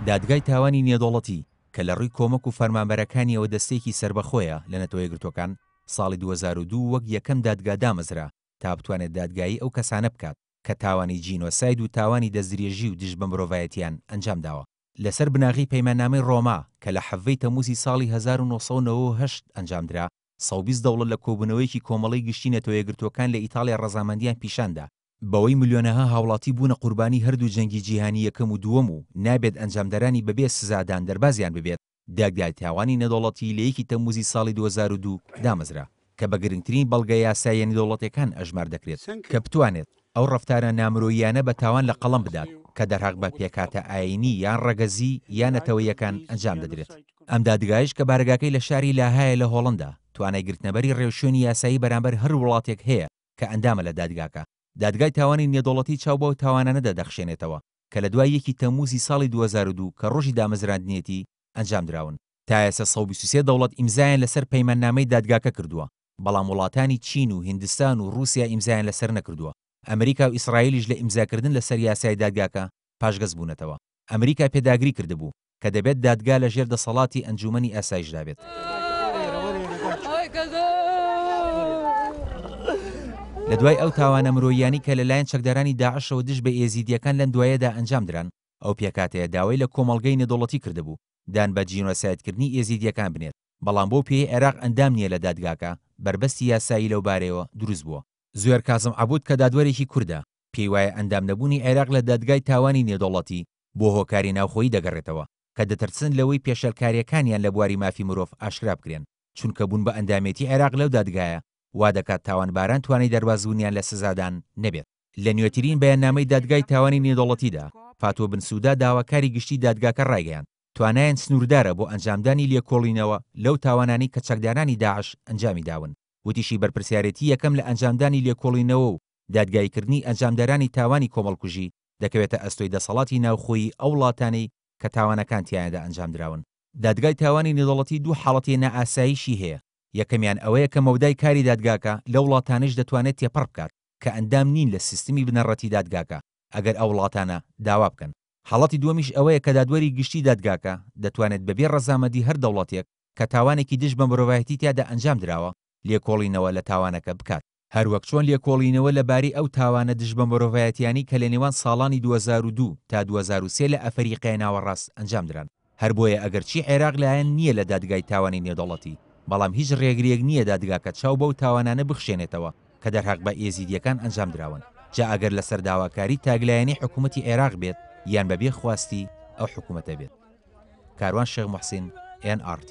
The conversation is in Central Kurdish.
دادگای تاوانی نێودەوڵەتی کە لە ڕووی کۆمەک و فەرمانبەرەکانیەوە دەستێکی سربەخۆیە لە نەتەوە یەکگرتووەکان ساڵی 2002 وەک یەکەم دادگا دامەزرا تا بتوانێت دادگایی ئەو کەسانە بکات کە تاوانی جینۆساید و تاوانی دەستدرێژی و دژ بە مرۆڤایەتیان ئەنجام داوە لەسەر بناغی پەیماننامەی ڕۆما کە لە حەڤەی تەمووزی ساڵی 1998 ئەنجامدرا 120 دەوڵەت لە کۆبوونەوەیەکی کۆمەڵی گشتی نەتەوە یەکگرتووەکان لە ئیتاڵیا ڕەزامەندیان پیشاندا بەوەی ملیۆنەها هاوڵاتی بوونە قوربانی هەردوو جەنگی جیهانی یەکەم و دووەم و نابێت ئەنجامدەرانی بەبێ سزادان دەربازیان ببێت دادگای تاوانی نێودەوڵەتی لە 1 تەمووزی ساڵی 2002 دامەزرا کە بە گرنگترین بەڵگە یاساییە نێودەوڵەتیەکان ئەژمار دەکرێت کە بتوانێت ئەو ڕەفتارە نامرۆییانە بە تاوان لە قەڵەم بدات کە دەرهاق بە پێکاتە ئاینی یان ڕەگەزی یان نەتەوەیەکان ئەنجام دەدرێت ئەم دادگایش کە بارگاکەی لە شاری لاهایە لە هۆڵندا توانای گرتنەبەری ڕێوشوێنی یاسایی بەرامبەر هەر وڵاتێک هەیە کە ئەندامە لە دادگاکە دادگای تاوانی نێودەوڵەتی چاو بەو تاوانانەدا دەخشێنێتەوە کە لە دوای 1 تەمووزی ساڵی 2002 کە ڕۆژی دامەزراندنیەتی ئەنجام دراون تا ئێستا 123 دەوڵەت ئیمزایان لەسەر پەیماننامەی دادگاکە کردووە بەڵام وڵاتانی چین و هیندستان و رووسیا ئیمزایان لەسەر نەکردووە ئەمریکا و ئیسرائیلیش لە ئیمزاکردن لەسەر یاسای دادگاکە پاشگەز بوونەتەوە ئەمریکا پێداگری کردبوو کە دەبێت دادگا لە ژێر دەسەڵاتی ئەنجومەنی ئاسایشدا بێت لە دوای ئەو تاوانە مرۆییانی کە لەلایەن چەکدارانی داعشەوە دژ بە ئێزیدیەکان لەم دوایەدا ئەنجام دران ئەو پێکاتەیە داوای لە کۆمەڵگەی نێودەوڵەتی کردبوو دان بە جینۆسایدکردنی ئێزیدیەکان بنێت بەڵام بۆ پێی عێراق ئەندام نییە لە دادگاکە بربەستی یاسایی لەو بارەیەوە دروست بووە زوێر کازم عەبود کە دادوەرێکی کوردە پێی وایە ئەندام نەبوونی عێراق لە دادگای تاوانی نێودەوڵەتی بۆ هۆکاری ناوخۆیی دەگەڕێتەوە کە دەترسن لەوەی پێشەلکاریەکانیان لە بواری مافی مرۆڤ ئاشکرا بکرێن چونکە بوون بە ئەندامێتی عێراق لەو دادگایە وا دەکات تاوانباران توانای دەربازبوونیان لە سزادان نەبێت لە نوێترین بەیاننامەی دادگای تاوانی نێودەوڵەتیدا فاتۆ بن سوودا داواکاری گشتی دادگاکە ڕایگەیاند توانایان سنووردارە بۆ ئەنجامدانی لێکۆڵینەوە لەو تاوانانی کە چەکدارانی داعش ئەنجامی داون وتیشی بەرپرسیارەتی یەکەم لە ئەنجامدانی لێکۆڵینەوە و دادگایکردنی ئەنجامدارانی تاوانی کۆمەڵکوژی دەکەوێتە ئەستۆی دەسەڵاتی ناوخۆیی ئەو وڵاتانەی کە تاوانەکان تیانەدا ئەنجام دراون دادگای تاوانی نێودەوڵەتی دوو حاڵەتی نائاساییشی هەیە یەکەمیان ئەوەیە کە مەودای کاری دادگاکە لە وڵاتانش دەتوانێت تێپەڕ بکات کە ئەندام نین لە سیستمی بنەڕەتی دادگاکە ئەگەر ئەو وڵاتانە داوا بکەن حاڵەتی دووەمیش ئەوەیە کە دادوەری گشتی دادگاکە دەتوانێت بەبێ ڕەزامەندی هەر دەوڵەتێک کە تاوانێکی دژ بە مرۆڤایەتی تیادا ئەنجام دراوە لێکۆڵینەوە لە تاوانەکە بکات هەروەک چۆن لێکۆڵینەوە لەباری ئەو تاوانە دژ بە مرۆڤایەتیانی کە لە نێوان ساڵانی 2002 تا 2003 لە ئەفریقای ناوەڕاست ئەنجام دران هەر بۆیە ئەگەرچی عێراق لایەن نییە لە دادگای تاوانی نێودەوڵەتی بەڵام هیچ ڕێگرێک نییە دادگاکە چاو بەو تاوانانە بخشێنێتەوە کە دەرهاق بە ئێزیدیەکان ئەنجام دراون جا ئەگەر لەسەر داواکاری تاگلایەنی حکوومەتی عێراق بێت یان بەبێ خواستی ئەو حکوومەتە بێت کاروان شێخ موحسین NRT